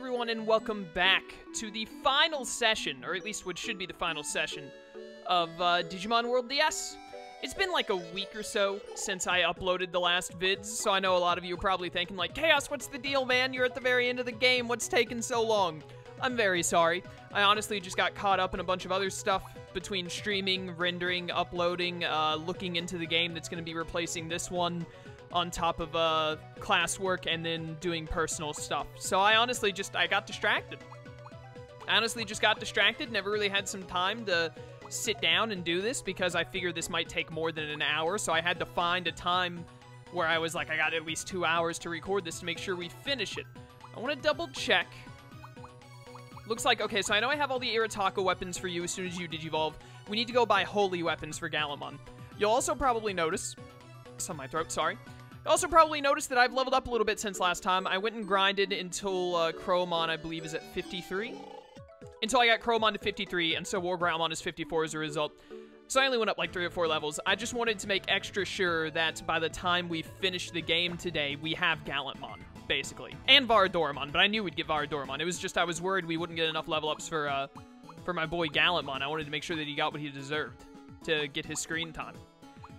everyone, and welcome back to the final session, or at least what should be the final session, of Digimon World DS. It's been like a week or so since I uploaded the last vids, so I know a lot of you are probably thinking like, Chaos, what's the deal, man? You're at the very end of the game. What's taking so long? I'm very sorry. I honestly just got caught up in a bunch of other stuff between streaming, rendering, uploading, looking into the game that's going to be replacing this one, on top of classwork, and then doing personal stuff. So I honestly I got distracted. Never really had some time to sit down and do this because I figured this might take more than an hour, so I had to find a time where I was like, I got at least 2 hours to record this to make sure we finish it. I want to double check. Looks like, okay, so I know I have all the Iritaka weapons for you as soon as you Digivolve. We need to go buy holy weapons for Galamon. You'll also probably notice, it's on my throat, sorry. You'll also probably notice that I've leveled up a little bit since last time. I went and grinded until Crowmon, I believe, is at 53. Until I got Crowmon to 53, and so War Greymon is 54 as a result. So I only went up like 3 or 4 levels. I just wanted to make extra sure that by the time we finish the game today, we have Gallantmon, basically. And Varadoramon, but I knew we'd get Varadoramon. It was just I was worried we wouldn't get enough level ups for my boy Gallantmon. I wanted to make sure that he got what he deserved to get his screen time.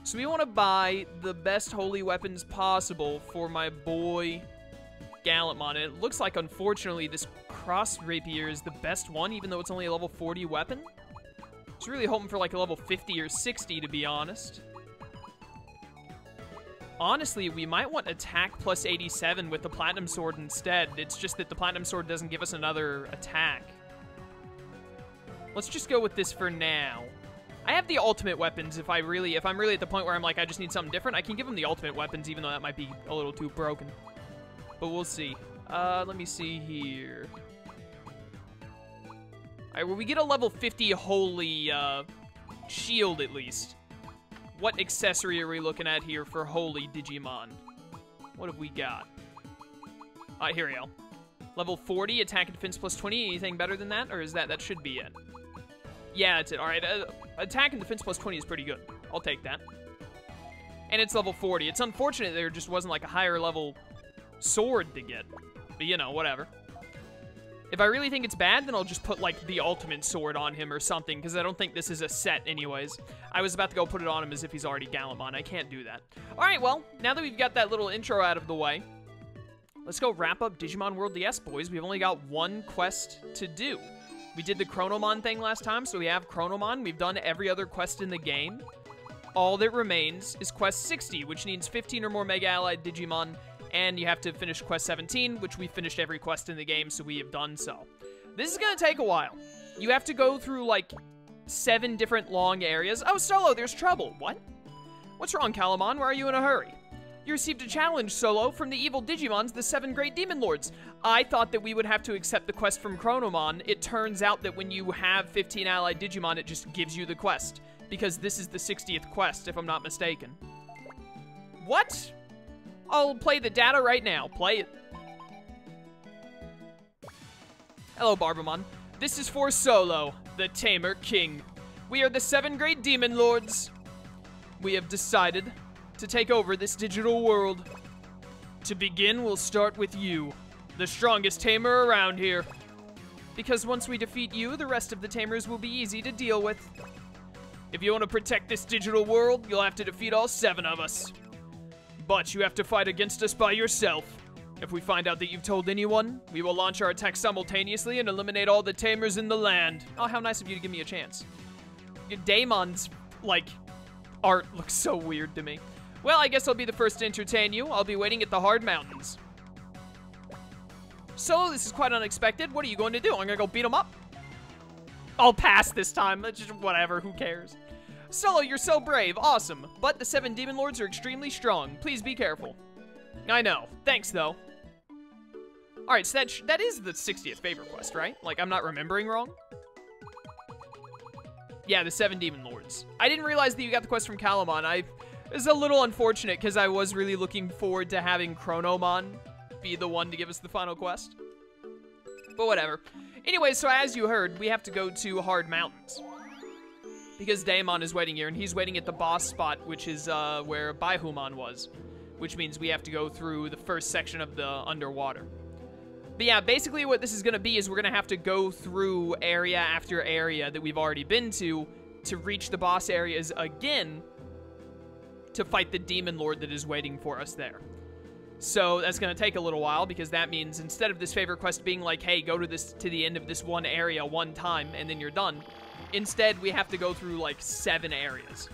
So we want to buy the best holy weapons possible for my boy Gallantmon. And it looks like, unfortunately, this Cross Rapier is the best one, even though it's only a level 40 weapon. I was really hoping for like a level 50 or 60, to be honest. Honestly, we might want attack plus 87 with the Platinum Sword instead. It's just that the Platinum Sword doesn't give us another attack. Let's just go with this for now. I have the ultimate weapons if I'm really at the point where I'm like, I just need something different. I can give him the ultimate weapons, even though that might be a little too broken. But we'll see. Let me see here. Alright, well, we get a level 50 holy shield at least. What accessory are we looking at here for holy Digimon? What have we got? Here we go. Level 40, attack and defense plus 20. Anything better than that? Or is that should be it? Yeah, that's it. Alright, attack and defense plus 20 is pretty good. I'll take that. And it's level 40. It's unfortunate there just wasn't like a higher level sword to get. But you know, whatever. If I really think it's bad, then I'll just put like the ultimate sword on him or something, because I don't think this is a set anyways. I was about to go put it on him as if he's already Gallantmon. I can't do that. Alright, well, now that we've got that little intro out of the way, let's go wrap up Digimon World DS, boys. We've only got one quest to do. We did the Chronomon thing last time, so we have Chronomon. We've done every other quest in the game. All that remains is quest 60, which needs 15 or more Mega Allied Digimon, and you have to finish quest 17, which we finished every quest in the game, so we have done so. This is gonna take a while. You have to go through, like, 7 different long areas. Oh, Solo, there's trouble. What? What's wrong, Galamon? Why are you in a hurry? You received a challenge, Solo, from the evil Digimons, the 7 Great Demon Lords. I thought that we would have to accept the quest from Chronomon. It turns out that when you have 15 allied Digimon, it just gives you the quest. Because this is the 60th quest, if I'm not mistaken. What? I'll play the data right now. Play it. Hello, Barbamon. This is for Solo, the Tamer King. We are the 7 Great Demon Lords. We have decided to take over this digital world. To begin, we'll start with you, the strongest tamer around here. Because once we defeat you, the rest of the tamers will be easy to deal with. If you want to protect this digital world, you'll have to defeat all 7 of us. But you have to fight against us by yourself. If we find out that you've told anyone, we will launch our attack simultaneously and eliminate all the tamers in the land. Oh, how nice of you to give me a chance. Daimon's, like, art looks so weird to me. Well, I guess I'll be the first to entertain you. I'll be waiting at the Hard Mountains. So, this is quite unexpected. What are you going to do? I'm gonna go beat him up? I'll pass this time. It's just whatever. Who cares? Solo, you're so brave. Awesome. But the 7 Demon Lords are extremely strong. Please be careful. I know. Thanks, though. Alright, so that is the 60th favorite quest, right? Like, I'm not remembering wrong? Yeah, the 7 Demon Lords. I didn't realize that you got the quest from Galamon. It's a little unfortunate because I was really looking forward to having Chronomon be the one to give us the final quest. But whatever. Anyway, so as you heard, we have to go to Hard Mountains. Because Daemon is waiting here, and he's waiting at the boss spot, which is where Baihumon was. Which means we have to go through the first section of the underwater. But yeah, basically what this is going to be is we're going to have to go through area after area that we've already been to reach the boss areas again to fight the Demon Lord that is waiting for us there. So that's going to take a little while, because that means instead of this favorite quest being like, hey, go to the end of this one area one time and then you're done, instead we have to go through like 7 areas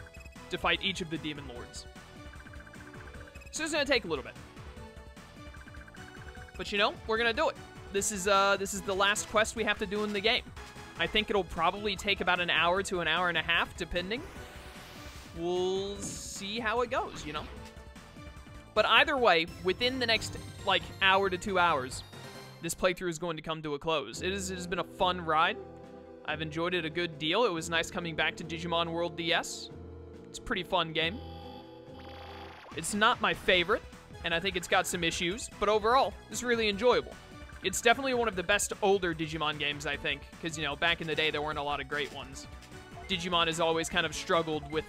to fight each of the Demon Lords. So it's going to take a little bit. But you know, we're gonna do it. This is the last quest we have to do in the game. I think it'll probably take about an hour to an hour and a half, depending. We'll see how it goes, you know? But either way, within the next, like, hour to 2 hours, this playthrough is going to come to a close. It has been a fun ride. I've enjoyed it a good deal. It was nice coming back to Digimon World DS. It's a pretty fun game. It's not my favorite, and I think it's got some issues, but overall, it's really enjoyable. It's definitely one of the best older Digimon games, I think, because, you know, back in the day, there weren't a lot of great ones. Digimon has always kind of struggled with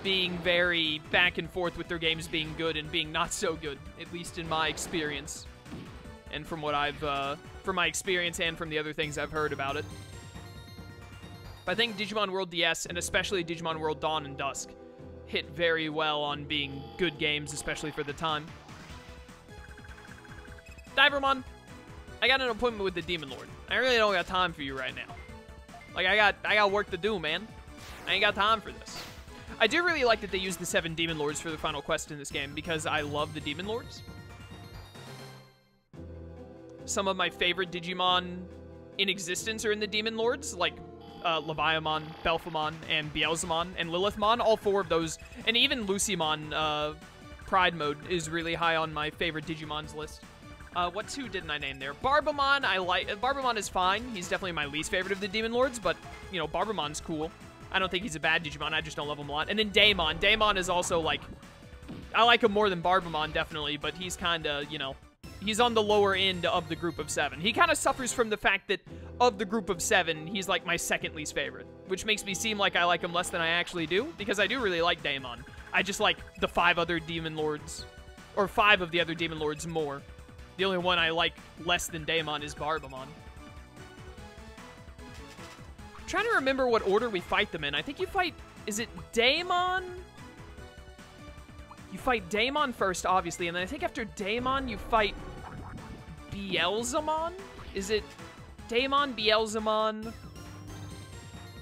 being very back and forth with their games being good and being not so good, at least in my experience. And from what from my experience and from the other things I've heard about it. But I think Digimon World DS, and especially Digimon World Dawn and Dusk, hit very well on being good games, especially for the time. Divermon, I got an appointment with the Demon Lord. I really don't got time for you right now. Like, I got work to do, man. I ain't got time for this. I do really like that they used the 7 Demon Lords for the final quest in this game, because I love the Demon Lords. Some of my favorite Digimon in existence are in the Demon Lords, like Leviamon, Belphemon, and Beelzemon, and Lilithmon. All 4 of those, and even Lucimon, Pride Mode is really high on my favorite Digimon's list. What 2 didn't I name there? Barbamon, I like. Barbamon is fine. He's definitely my least favorite of the Demon Lords, but, you know, Barbamon's cool. I don't think he's a bad Digimon, I just don't love him a lot. And then Daemon. Daemon is also, like, I like him more than Barbamon, definitely, but he's kind of, you know, he's on the lower end of the group of 7. He kind of suffers from the fact that of the group of 7, he's like my second least favorite, which makes me seem like I like him less than I actually do, because I do really like Daemon. I just like the 5 other Demon Lords, or 5 of the other Demon Lords more. The only one I like less than Daemon is Barbamon. I'm trying to remember what order we fight them in. I think you fight, is it Daemon? You fight Daemon first, obviously, and then I think after Daemon, you fight Beelzemon? Is it Daemon, Beelzemon?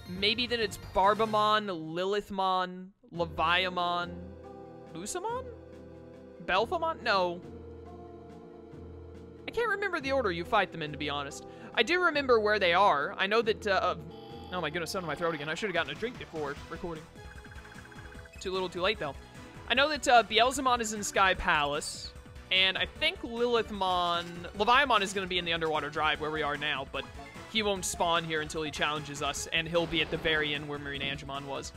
Maybe then it's Barbamon, Lilithmon, Leviamon, Lucimon? Belphemon? No. I can't remember the order you fight them in, to be honest. I do remember where they are. I know that, oh my goodness, something in my throat again. I should have gotten a drink before recording. Too little, too late, though. I know that Beelzemon is in Sky Palace, and I think Leviamon is going to be in the Underwater Drive where we are now, but he won't spawn here until he challenges us, and he'll be at the very end where Marine Angemon was.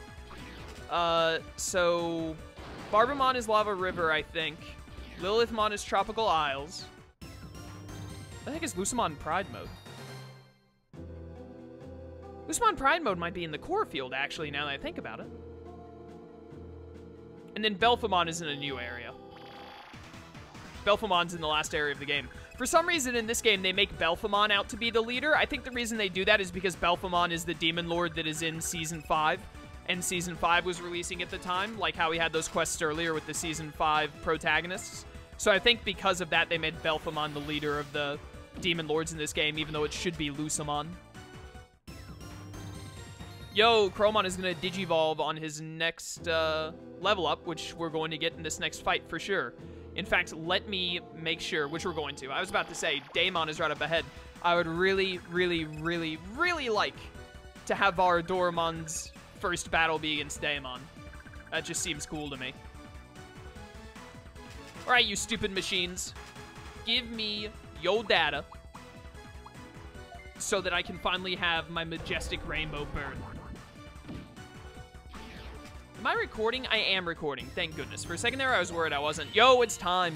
So Barbamon is Lava River, I think. Lilithmon is Tropical Isles. I think it's Lucimon Pride Mode. Lucimon Pride Mode might be in the core field, actually, now that I think about it. And then Belphemon is in a new area. Belphemon's in the last area of the game. For some reason in this game, they make Belphemon out to be the leader. I think the reason they do that is because Belphemon is the Demon Lord that is in Season 5. And Season 5 was releasing at the time, like how we had those quests earlier with the Season 5 protagonists. So I think because of that, they made Belphemon the leader of the Demon Lords in this game, even though it should be Lucimon. Yo, Chromon is going to Digivolve on his next level up, which we're going to get in this next fight for sure. In fact, let me make sure, which we're going to. I was about to say, Daemon is right up ahead. I would really, really, really, really like to have our Doraemon's first battle be against Daemon. That just seems cool to me. Alright, you stupid machines. Give me your data so that I can finally have my majestic rainbow burn. Am I recording? I am recording, thank goodness. For a second there, I was worried I wasn't. Yo, it's time.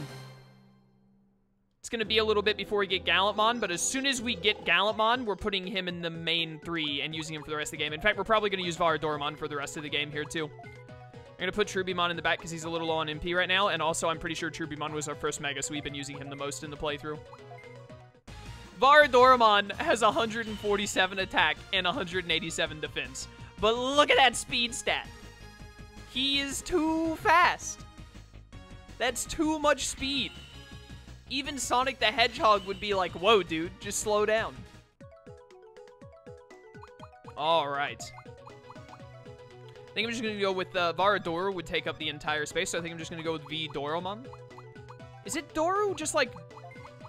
It's gonna be a little bit before we get Gallantmon, but as soon as we get Gallantmon, we're putting him in the main 3 and using him for the rest of the game. In fact, we're probably gonna use Varadoramon for the rest of the game here, too. going to put Trubimon in the back because he's a little low on MP right now, and also I'm pretty sure Trubimon was our first Mega, so we've been using him the most in the playthrough. Varadoramon has 147 attack and 187 defense. But look at that speed stat. He is too fast. That's too much speed. Even Sonic the Hedgehog would be like, whoa, dude, just slow down. All right. I think I'm just going to go with Varadora would take up the entire space, so I think I'm just going to go with V-Doromon. Is it Doru just like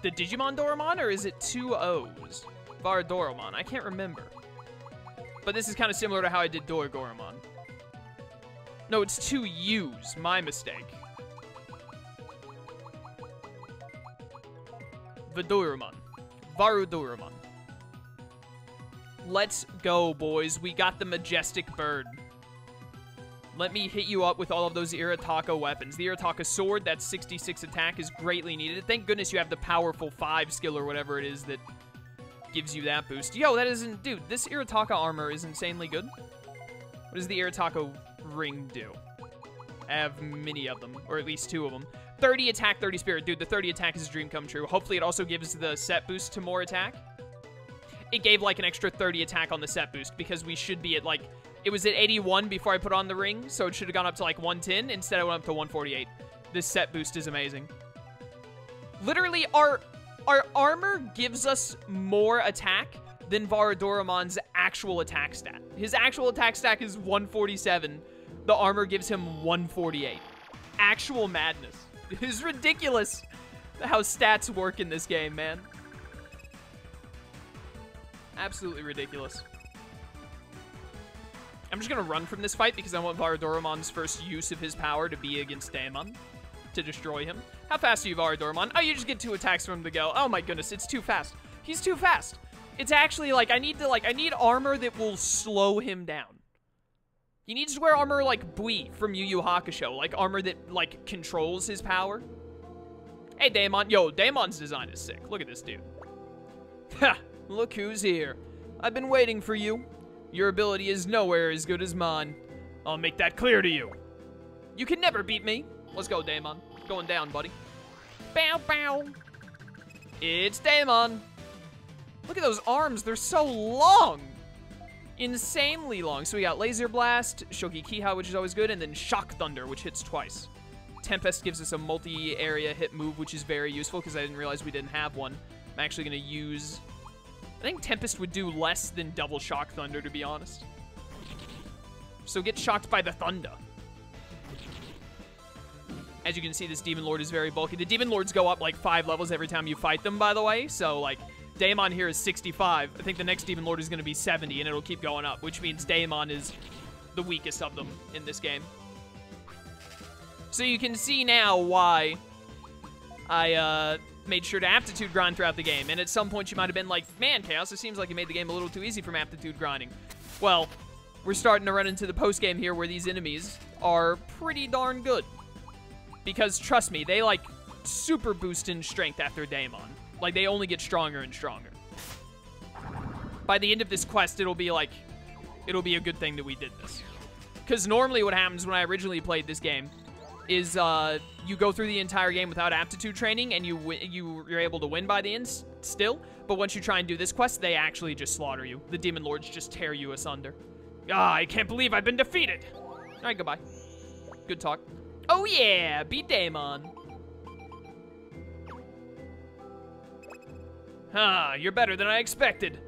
the Digimon Doromon, or is it two O's? Varadoramon, I can't remember. But this is kind of similar to how I did Doragoromon. No, it's two U's, my mistake. Vadoramon. Varudoramon. Let's go, boys. We got the Majestic Bird. Let me hit you up with all of those Iritaka weapons. The Iritaka Sword, that 66 attack, is greatly needed. Thank goodness you have the powerful 5 skill or whatever it is that gives you that boost. Yo, that isn't... Dude, this Iritaka armor is insanely good. What does the Iritaka ring do? I have many of them, or at least 2 of them. 30 attack, 30 spirit. Dude, the 30 attack is a dream come true. Hopefully it also gives the set boost to more attack. It gave like an extra 30 attack on the set boost because we should be at like... It was at 81 before I put on the ring, so it should have gone up to like 110. Instead, I went up to 148. This set boost is amazing. Literally, our armor gives us more attack than Varadoramon's actual attack stat. His actual attack stat is 147. The armor gives him 148. Actual madness. It is ridiculous how stats work in this game, man. Absolutely ridiculous. I'm just going to run from this fight because I want Varadoramon's first use of his power to be against Daemon to destroy him. How fast are you, Varadoramon? Oh, you just get 2 attacks from him to go. Oh my goodness, it's too fast. He's too fast. It's actually like I need armor that will slow him down. He needs to wear armor like Bui from Yu Yu Hakusho, like armor that like controls his power. Hey, Daemon. Yo, Daemon's design is sick. Look at this dude. Ha! Look who's here. I've been waiting for you. Your ability is nowhere as good as mine. I'll make that clear to you. You can never beat me. Let's go, Daemon. Going down, buddy. Bow, bow. It's Daemon. Look at those arms. They're so long. Insanely long. So we got Laser Blast, Shogi Kiha, which is always good, and then Shock Thunder, which hits twice. Tempest gives us a multi-area hit move, which is very useful because I didn't realize we didn't have one. I'm actually going to use... I think Tempest would do less than double Shock Thunder, to be honest. So get shocked by the thunder. As you can see, this Demon Lord is very bulky. The Demon Lords go up like 5 levels every time you fight them, by the way. So, like, Daemon here is 65. I think the next Demon Lord is going to be 70, and it'll keep going up, which means Daemon is the weakest of them in this game. So you can see now why I, made sure to aptitude grind throughout the game. And at some point you might have been like, man, Chaos, it seems like you made the game a little too easy from aptitude grinding. Well, we're starting to run into the post-game here where these enemies are pretty darn good. Because, trust me, they, like, super boost in strength after Daemon. Like, they only get stronger and stronger. By the end of this quest, it'll be, like, it'll be a good thing that we did this. Because normally what happens when I originally played this game is you go through the entire game without aptitude training, and you're able to win by the end still. But once you try and do this quest, they actually just slaughter you. The Demon Lords just tear you asunder. Ah, I can't believe I've been defeated. All right, goodbye. Good talk. Oh yeah, beat Daemon. Ah, you're better than I expected.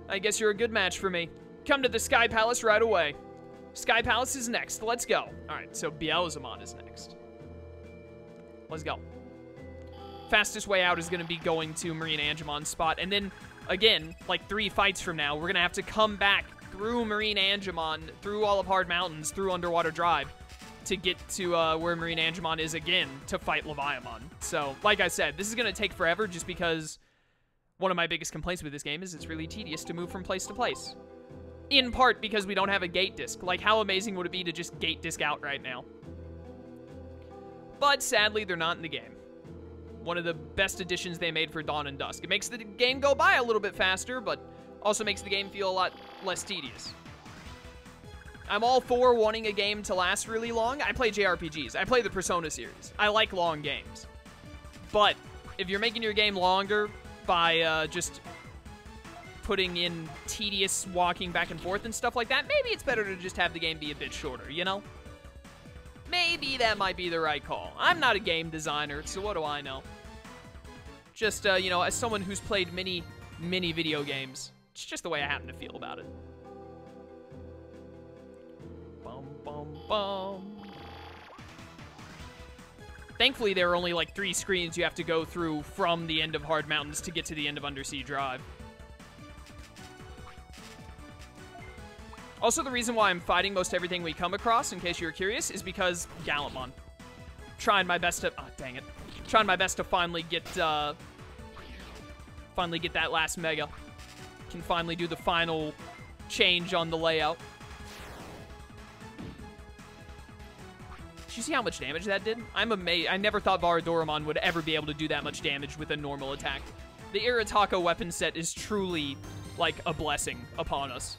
I guess you're a good match for me. Come to the Sky Palace right away. Sky Palace is next. Let's go. All right, so Beelzemon is next. Let's go. Fastest way out is going to be going to Marine Angemon's spot. And then, again, like 3 fights from now, we're going to have to come back through Marine Angemon, through all of Hard Mountains, through Underwater Drive, to get to where Marine Angemon is again to fight Leviamon. So, like I said, this is going to take forever just because one of my biggest complaints with this game is it's really tedious to move from place to place. In part because we don't have a gate disc. Like, how amazing would it be to just gate disc out right now? But sadly, they're not in the game. One of the best additions they made for Dawn and Dusk. It makes the game go by a little bit faster, but also makes the game feel a lot less tedious. I'm all for wanting a game to last really long. I play JRPGs. I play the Persona series. I like long games. But if you're making your game longer by just putting in tedious walking back and forth and stuff like that, maybe it's better to just have the game be a bit shorter, you know? Maybe that might be the right call. I'm not a game designer, so what do I know? Just, you know, as someone who's played many video games, it's just the way I happen to feel about it. Bum, bum, bum. Thankfully, there are only like 3 screens you have to go through from the end of Hard Mountains to get to the end of Undersea Drive. Also, the reason why I'm fighting most everything we come across, in case you're curious, is because Gallantmon. Trying my best to... Oh, dang it. Trying my best to finally get that last Mega. Can finally do the final change on the layout. Did you see how much damage that did? I'm amazed. I never thought Varadoramon would ever be able to do that much damage with a normal attack. The Iritaka weapon set is truly, like, a blessing upon us.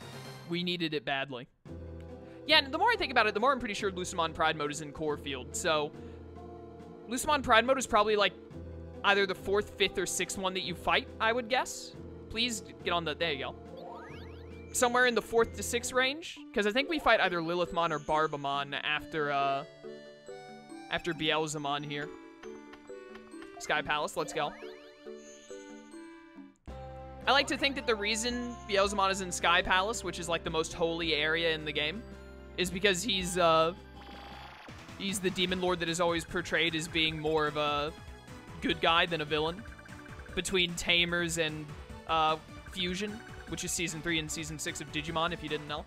We needed it badly. Yeah, and the more I think about it, the more I'm pretty sure Lucemon Pride Mode is in Core Field. So, Lucemon Pride Mode is probably, like, either the 4th, 5th, or 6th one that you fight, I would guess. Please get on the... There you go. Somewhere in the 4th to 6th range. Because I think we fight either Lilithmon or Barbamon after Beelzemon here. Sky Palace, let's go. I like to think that the reason Beelzemon is in Sky Palace, which is like the most holy area in the game, is because he's the demon lord that is always portrayed as being more of a good guy than a villain. Between Tamers and Fusion, which is Season 3 and Season 6 of Digimon, if you didn't know.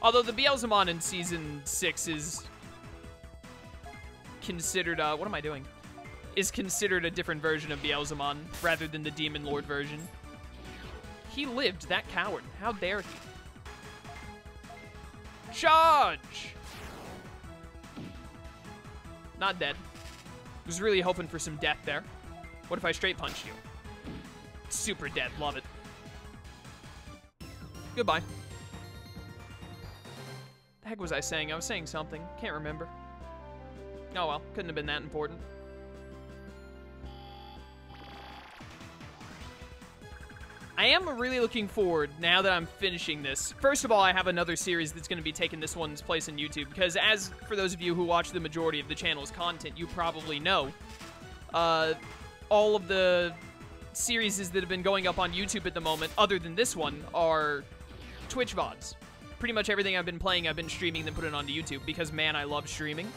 Although the Beelzemon in Season 6 is considered, what am I doing? Is considered a different version of Beelzemon rather than the demon lord version. He lived, that coward. How dare he? Charge! Not dead. Was really hoping for some death there. What if I straight punched you? Super dead, love it. Goodbye. The heck was I saying? I was saying something. Can't remember. Oh well, couldn't have been that important. I am really looking forward, now that I'm finishing this. First of all, I have another series that's going to be taking this one's place on YouTube, because as for those of you who watch the majority of the channel's content, you probably know, all of the series that have been going up on YouTube at the moment, other than this one, are Twitch VODs. Pretty much everything I've been playing, I've been streaming, then putting onto YouTube, because man, I love streaming.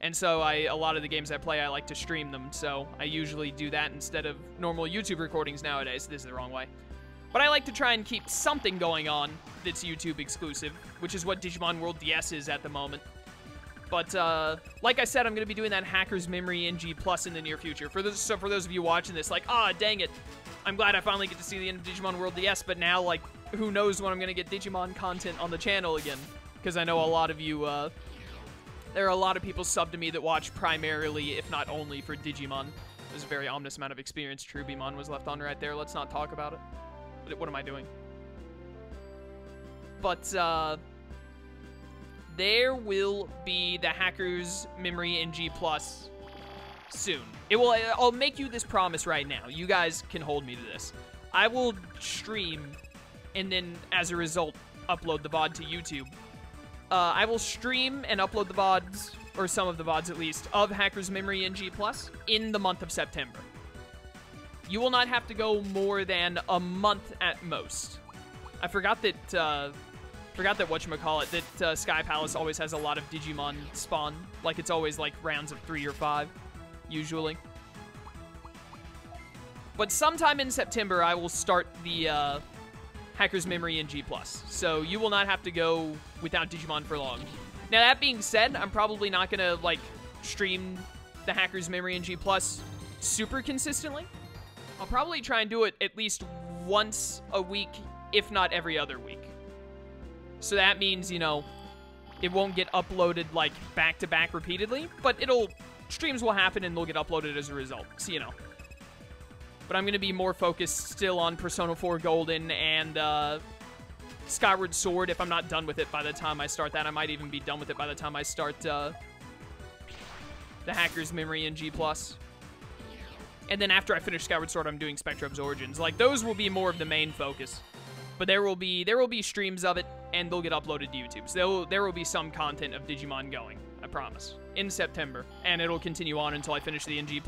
And so a lot of the games I play, I like to stream them, so I usually do that instead of normal YouTube recordings nowadays. This is the wrong way. But I like to try and keep something going on that's YouTube exclusive, which is what Digimon World DS is at the moment. But, like I said, I'm going to be doing that Hacker's Memory NG Plus in the near future. So for those of you watching this, like, ah, dang it, I'm glad I finally get to see the end of Digimon World DS, but now, like, who knows when I'm going to get Digimon content on the channel again. Because I know a lot of you, there are a lot of people sub to me that watch primarily, if not only, for Digimon. There's a very ominous amount of experience. Trubimon was left on right there. Let's not talk about it. What am I doing? But, there will be the Hacker's Memory NG Plus soon. I'll make you this promise right now. You guys can hold me to this. I will stream, and then, as a result, upload the VOD to YouTube. I will stream and upload the VODs, or some of the VODs at least, of Hacker's Memory NG Plus in the month of September. You will not have to go more than a month at most. I forgot that whatchamacallit, that Sky Palace always has a lot of Digimon spawn. Like, it's always, like, rounds of 3 or 5, usually. But sometime in September, I will start the, Hacker's Memory NG Plus. So you will not have to go without Digimon for long. Now, that being said, I'm probably not gonna, like, stream the Hacker's Memory NG Plus super consistently. I'll probably try and do it at least once a week, if not every other week. So that means, you know, it won't get uploaded, like, back-to-back repeatedly, but streams will happen and they'll get uploaded as a result, so you know. But I'm going to be more focused still on Persona 4 Golden and Skyward Sword, if I'm not done with it by the time I start that. I might even be done with it by the time I start the Hacker's Memory in G+. And then after I finish Skyward Sword, I'm doing Spectrum's Origins. Like, those will be more of the main focus. But there will be streams of it, and they'll get uploaded to YouTube. So there will be some content of Digimon going, I promise, in September. And it'll continue on until I finish the NG+.